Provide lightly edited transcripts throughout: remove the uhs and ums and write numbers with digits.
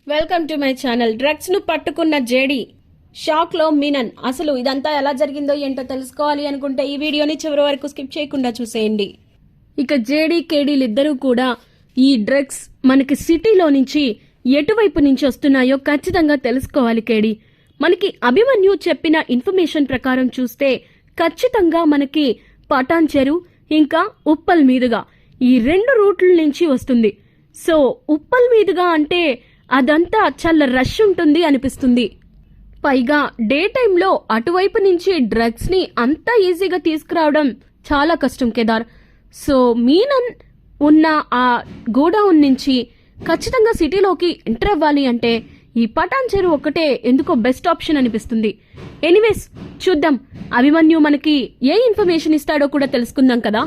Welcome to my channel. Drugs ను పట్టుకున్న JD, shock లో మీనన్. అసలు ఇదంతా ఎలా జరిగిందో ఏంటో తెలుసుకోవాలి అనుకుంటే ఈ వీడియోని చివరి వరకు స్కిప్ చేయకుండా చూసేయండి. ఇక జేడీ కేడీలు ఇద్దరూ కూడా ఈ డ్రగ్స్ మనకి సిటీలో నుంచి ఎటువైపు నుంచి వస్తున్నాయో ఖచ్చితంగా తెలుసుకోవాలి. కేడీ, మనకి అభిమన్యు చెప్పిన ఇన్ఫర్మేషన్ ప్రకారం చూస్తే ఖచ్చితంగా మనకి పటాన్ చెరు ఇంకా ఉప్పల్ మీదుగా ఈ రెండు రూట్ల నుంచి వస్తుంది. సో ఉప్పల్ మీదుగా అంటే అదంతా చాలా రష్ ఉంటుంది అనిపిస్తుంది. పైగా డే టైంలో అటువైపు నుంచి డ్రగ్స్ ని అంత ఈజీగా తీసుకురావడం చాలా కష్టం కేదార్. సో మీనన్ ఉన్న ఆ గోడౌన్ నుంచి ఖచ్చితంగా సిటీలోకి ఎంటర్ అవ్వాలి అంటే ఈ పటాన్ చెరు ఒకటే ఎందుకో బెస్ట్ ఆప్షన్ అనిపిస్తుంది. ఎనీవేస్ చూద్దాం, అభిమన్యు మనకి ఏ ఇన్ఫర్మేషన్ ఇస్తాడో కూడా తెలుసుకుందాం కదా.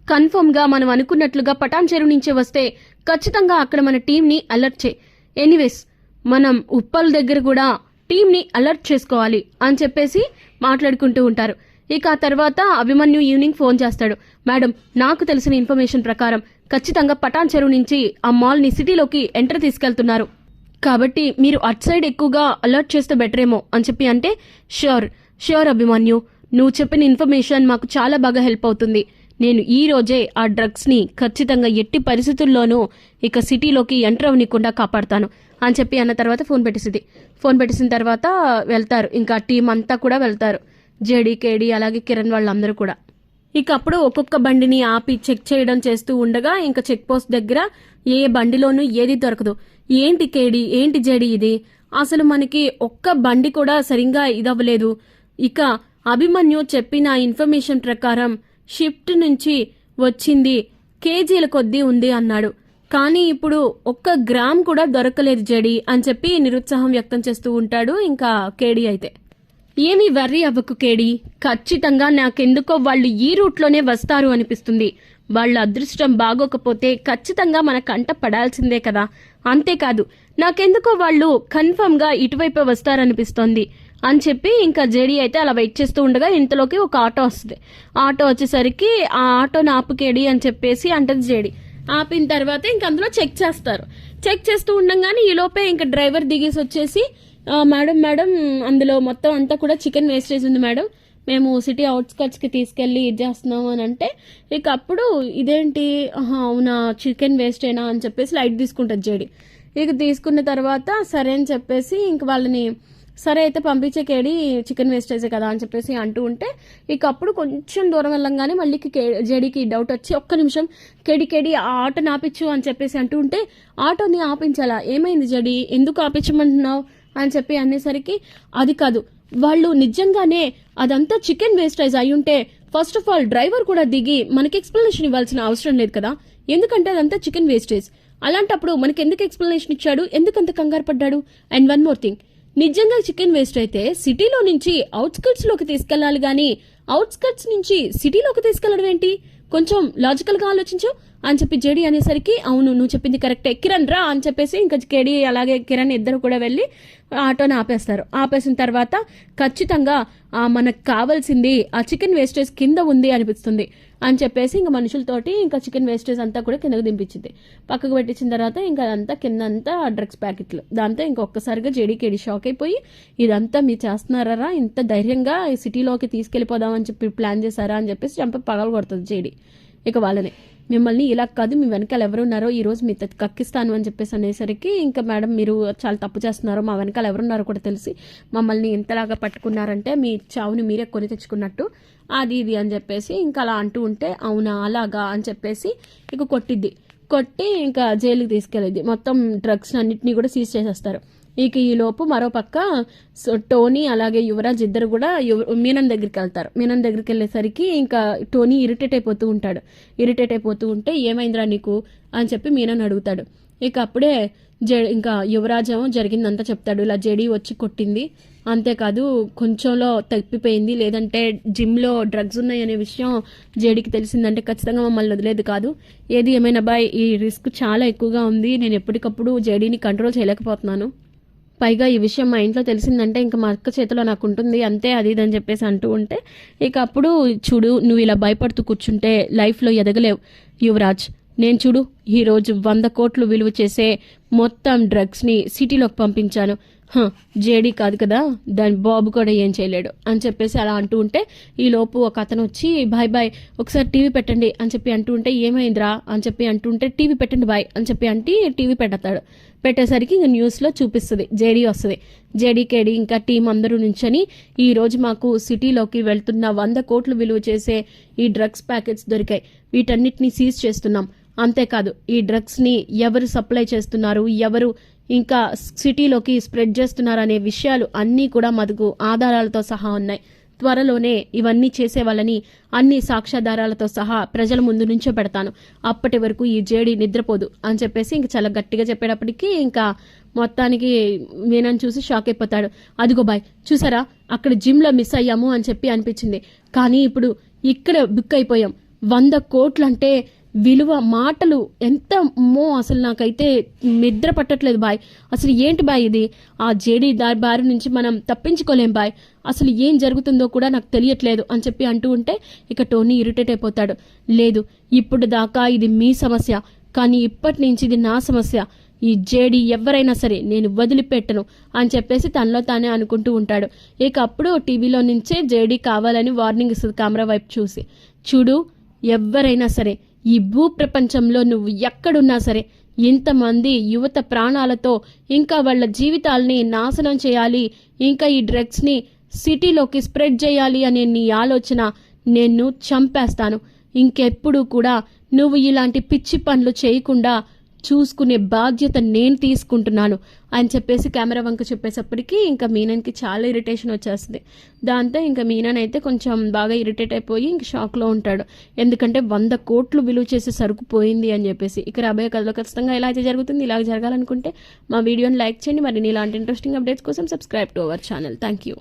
కన్ఫర్మ్ గా మనం అనుకున్నట్లుగా పటాన్ చెరు నుంచి వస్తే ఖచ్చితంగా అక్కడ మన టీంని అలర్ట్ చేయి. ఎనీవేస్ మనం ఉప్పల్ దగ్గర కూడా టీంని అలర్ట్ చేసుకోవాలి అని చెప్పేసి మాట్లాడుకుంటూ ఉంటారు. ఇక ఆ తర్వాత అభిమన్యు ఈవినింగ్ ఫోన్ చేస్తాడు. మేడం, నాకు తెలిసిన ఇన్ఫర్మేషన్ ప్రకారం ఖచ్చితంగా పటాన్ చెరువు నుంచి ఆ మాల్ని సిటీలోకి ఎంటర్ తీసుకెళ్తున్నారు, కాబట్టి మీరు అట్ సైడ్ ఎక్కువగా అలర్ట్ చేస్తే బెటర్ ఏమో అని చెప్పి అంటే, ష్యూర్ అభిమన్యు, నువ్వు చెప్పిన ఇన్ఫర్మేషన్ మాకు చాలా బాగా హెల్ప్ అవుతుంది. నేను ఈ రోజే ఆ డ్రగ్స్ ని ఖచ్చితంగా ఎట్టి పరిస్థితుల్లోనూ ఇక సిటీలోకి ఎంటర్ అవ్వకుండా కాపాడతాను అని చెప్పి అన్న తర్వాత ఫోన్ పెట్టేసిన తర్వాత వెళ్తారు. ఇంకా టీం అంతా కూడా వెళ్తారు, జేడీ కేడీ అలాగే కిరణ్ వాళ్ళందరూ కూడా. ఇక అప్పుడు ఒక్కొక్క బండిని ఆపి చెక్ చేయడం చేస్తూ ఉండగా ఇంకా చెక్ పోస్ట్ దగ్గర ఏ బండిలోనూ ఏది దొరకదు. ఏంటి కేడీ, ఏంటి జేడీ, ఇది అసలు మనకి ఒక్క బండి కూడా సరిగ్గా ఇదవ్వలేదు. ఇక అభిమన్యు చెప్పిన ఇన్ఫర్మేషన్ ప్రకారం షిఫ్ట్ నుంచి వచ్చింది కేజీల కొద్దీ ఉంది అన్నాడు, కానీ ఇప్పుడు ఒక్క గ్రామ్ కూడా దొరకలేదు జేడీ అని చెప్పి నిరుత్సాహం వ్యక్తం చేస్తూ ఉంటాడు. ఇంకా కేడీ అయితే, ఏమీ వర్రీ అవ్వకు కేడీ, ఖచ్చితంగా నాకెందుకో వాళ్ళు ఈ రూట్లోనే వస్తారు అనిపిస్తుంది. వాళ్ళ అదృష్టం బాగోకపోతే ఖచ్చితంగా మన కంట పడాల్సిందే కదా. అంతేకాదు నాకెందుకో వాళ్ళు కన్ఫర్మ్ గా ఇటువైపే వస్తారనిపిస్తోంది అని చెప్పి ఇంకా జేడీ అయితే అలా వెయిట్ చేస్తూ ఉండగా ఇంతలోకి ఒక ఆటో వస్తుంది. ఆటో వచ్చేసరికి ఆ ఆటోని ఆపుకేడి అని చెప్పేసి అంటది జేడీ. ఆపిన తర్వాత ఇంక అందులో చెక్ చేస్తారు. చెక్ చేస్తూ ఉండగానే ఈ లోపే ఇంకా డ్రైవర్ దిగేసి వచ్చేసి, మేడం అందులో మొత్తం అంతా కూడా చికెన్ వేస్టేజ్ ఉంది మేడం, మేము సిటీ అవుట్స్కట్స్కి తీసుకెళ్ళి ఇది చేస్తున్నాము అని అంటే, ఇక అప్పుడు ఇదేంటి, అవునా చికెన్ వేస్టేనా అని చెప్పేసి లైట్ తీసుకుంటుంది జేడీ. ఇక తీసుకున్న తర్వాత సరే అని చెప్పేసి ఇంక వాళ్ళని సరే అయితే పంపించే కేడి, చికెన్ వేస్టేజే కదా అని చెప్పేసి అంటూ ఉంటే, ఇక అప్పుడు కొంచెం దూరం వెళ్ళంగానే మళ్ళీ జేడీకి డౌట్ వచ్చి, ఒక్క నిమిషం కేడి ఆ ఆటోని ఆపించు అని చెప్పేసి అంటూ ఉంటే, ఆటోని ఆపించాలా, ఏమైంది జేడీ, ఎందుకు ఆపించమంటున్నావు అని చెప్పి అనేసరికి, అది కాదు, వాళ్ళు నిజంగానే అదంతా చికెన్ వేస్టేజ్ అయి ఉంటే ఫస్ట్ ఆఫ్ ఆల్ డ్రైవర్ కూడా దిగి మనకి ఎక్స్ప్లెనేషన్ ఇవ్వాల్సిన అవసరం లేదు కదా, ఎందుకంటే అదంతా చికెన్ వేస్టేజ్. అలాంటప్పుడు మనకి ఎందుకు ఎక్స్ప్లెనేషన్ ఇచ్చాడు, ఎందుకంత కంగారు పడ్డాడు? అండ్ వన్ మోర్ థింగ్, నిజంగా చికెన్ వేస్ట్ అయితే సిటీలో నుంచి అవుట్స్కట్స్ లోకి తీసుకెళ్లాలి గానీ అవుట్స్కట్స్ నుంచి సిటీలోకి తీసుకెళ్లడం ఏంటి? కొంచెం లాజికల్ గా ఆలోచించు అని చెప్పి జేడీ అనేసరికి, అవును నువ్వు చెప్పింది కరెక్టే, కిరణ్ రా అని చెప్పేసి ఇంకా కేడీ అలాగే కిరణ్ ఇద్దరు కూడా వెళ్ళి ఆటోని ఆపేస్తారు. ఆపేసిన తర్వాత ఖచ్చితంగా మనకు కావాల్సింది ఆ చికెన్ వేస్టేజ్ కింద ఉంది అనిపిస్తుంది అని చెప్పేసి ఇంకా మనుషులతోటి ఇంకా చికెన్ వేస్టేజ్ అంతా కూడా కిందకు దింపించింది. పక్కకు పెట్టించిన తర్వాత ఇంకా అదంతా కిందంతా డ్రగ్స్ ప్యాకెట్లు. దాంతో ఇంకొకసారిగా జేడీ కేడీ షాక్ అయిపోయి, ఇదంతా మీరు చేస్తున్నారా, ఇంత ధైర్యంగా ఈ సిటీలోకి తీసుకెళ్లిపోదామని చెప్పి ప్లాన్ చేశారా అని చెప్పేసి చంప పగలు కొడుతుంది జేడీ. ఇక వాళ్ళని, మిమ్మల్ని ఇలా కాదు, మీ వెనకాల ఎవరున్నారో ఈ రోజు మీ కక్కిస్తాను అని చెప్పేసి అనేసరికి, ఇంకా మేడం మీరు చాలా తప్పు చేస్తున్నారో, మా వెనకాల ఎవరున్నారో కూడా తెలిసి మమ్మల్ని ఇంతలాగా పట్టుకున్నారంటే మీ చావుని మీరే కొని తెచ్చుకున్నట్టు అది ఇది అని చెప్పేసి ఇంకా అలా అంటూ ఉంటే, అవునా అలాగా అని చెప్పేసి ఇక కొట్టి ఇంకా జైలుకి తీసుకెళ్ళిద్ది. మొత్తం డ్రగ్స్ అన్నిటినీ కూడా సీజ్ చేసేస్తారు. ఇక ఈ లోపు మరో పక్క టోనీ అలాగే యువరాజ్ ఇద్దరు కూడా మీనన్ దగ్గరికి వెళ్తారు. మీనన్ దగ్గరికి వెళ్ళేసరికి ఇంకా టోనీ ఇరిటేట్ అయిపోతూ ఉంటే, ఏమైందిరా నీకు అని చెప్పి మీనన్ అడుగుతాడు. ఇక అప్పుడే ఇంకా యువరాజ్ ఏమో జరిగిందంతా చెప్తాడు. ఇలా జేడీ వచ్చి కొట్టింది, అంతేకాదు కొంచెంలో తప్పిపోయింది, లేదంటే జిమ్లో డ్రగ్స్ ఉన్నాయనే విషయం జేడీకి తెలిసిందంటే ఖచ్చితంగా మమ్మల్ని వదిలేదు కాదు. ఏది ఏమైనా బాయ్, ఈ రిస్క్ చాలా ఎక్కువగా ఉంది, నేను ఎప్పటికప్పుడు జేడీని కంట్రోల్ చేయలేకపోతున్నాను, పైగా ఈ విషయం మా ఇంట్లో తెలిసిందంటే ఇంకా మా అక్క చేతిలో నాకు ఉంటుంది అంతే, అది ఇదని చెప్పేసి అంటూ ఉంటే, ఇక అప్పుడు చూడు నువ్వు ఇలా భయపడుతూ కూర్చుంటే లైఫ్లో ఎదగలేవు యువరాజ్, నేను చూడు ఈరోజు 100 కోట్లు విలువ చేసే మొత్తం డ్రగ్స్ని సిటీలోకి పంపించాను. జేడీ కాదు కదా, దాని బాబు కూడా ఏం చేయలేడు అని చెప్పేసి అలా అంటూ ఉంటే ఈలోపు ఒక అతను వచ్చి బాయ్ ఒకసారి టీవీ పెట్టండి అని చెప్పి అంటూ ఉంటే ఏమైందిరా అని చెప్పి అంటూ ఉంటే టీవీ పెట్టండి బాయ్ అని చెప్పి అంటే టీవీ పెడతాడు. పెట్టేసరికి ఇంకా న్యూస్లో చూపిస్తుంది, జేడీ వస్తుంది. జేడీ కేడీ ఇంకా టీం అందరూ నుంచొని ఈరోజు మాకు సిటీలోకి వెళ్తున్న 100 కోట్లు విలువ చేసే ఈ డ్రగ్స్ ప్యాకెట్స్ దొరికాయి, వీటన్నిటిని సీజ్ చేస్తున్నాం. అంతేకాదు ఈ డ్రగ్స్ని ఎవరు సప్లై చేస్తున్నారు, ఎవరు ఇంకా సిటీలోకి స్ప్రెడ్ చేస్తున్నారు అనే విషయాలు అన్నీ కూడా మనకు ఆధారాలతో సహా ఉన్నాయి. త్వరలోనే ఇవన్నీ చేసే వాళ్ళని అన్ని సాక్ష్యాధారాలతో సహా ప్రజల ముందు నుంచో పెడతాను. అప్పటి వరకు ఈ జేడీ నిద్రపోదు అని చెప్పేసి ఇంకా చాలా గట్టిగా చెప్పేటప్పటికి ఇంకా మొత్తానికి మీనన్ చూసి షాక్ అయిపోతాడు. అదిగో బాయ్ చూసారా, అక్కడ జిమ్లో మిస్ అయ్యాము అని చెప్పి అనిపించింది, కానీ ఇప్పుడు ఇక్కడ బుక్ అయిపోయాం. 100 కోట్లు అంటే విలువ మాటలు ఎంత అసలు నాకైతే నిద్ర పట్టట్లేదు బాయ్. అసలు ఏంటి బాయ్ ఇది, ఆ జేడీ బారి నుంచి మనం తప్పించుకోలేం బాయ్, అసలు ఏం జరుగుతుందో కూడా నాకు తెలియట్లేదు అని చెప్పి అంటూ ఉంటే ఇక టోనీ ఇరిటేట్ అయిపోతాడు. లేదు, ఇప్పుడు దాకా ఇది మీ సమస్య, కానీ ఇప్పటి నుంచి ఇది నా సమస్య. ఈ జేడీ ఎవరైనా సరే నేను వదిలిపెట్టను అని చెప్పేసి తనలో తానే అనుకుంటూ ఉంటాడు. ఇక అప్పుడు టీవీలో నుంచే జేడీ కావాలని వార్నింగ్ ఇస్తుంది కెమెరా వైపు చూసి. చూడు, ఎవరైనా సరే ఈ భూ ప్రపంచంలో నువ్వు ఎక్కడున్నా సరే ఇంతమంది యువత ప్రాణాలతో ఇంకా వాళ్ళ జీవితాల్ని నాశనం చేయాలి, ఇంకా ఈ డ్రగ్స్ని సిటీలోకి స్ప్రెడ్ చేయాలి అనే నీ ఆలోచన నేను చంపేస్తాను. ఇంకెప్పుడు కూడా నువ్వు ఇలాంటి పిచ్చి పనులు చేయకుండా చూసుకునే బాధ్యత నేను తీసుకుంటున్నాను అని చెప్పేసి కెమెరా వంక చెప్పేసప్పటికి ఇంకా మీనన్కి చాలా ఇరిటేషన్ వచ్చేస్తుంది. దాంతో ఇంకా మీనన్ అయితే కొంచెం బాగా ఇరిటేట్ అయిపోయి ఇంక షాక్లో ఉంటాడు. ఎందుకంటే 100 కోట్లు విలువ చేసే సరుకు పోయింది అని చెప్పేసి. ఇక రాబోయే కథలో ఖచ్చితంగా ఎలా అయితే జరుగుతుంది, ఇలాగ జరగాలనుకుంటే మా వీడియోని లైక్ చేయండి. మరి ఇలాంటి ఇంట్రెస్టింగ్ అప్డేట్స్ కోసం subscribe to our channel. Thank you.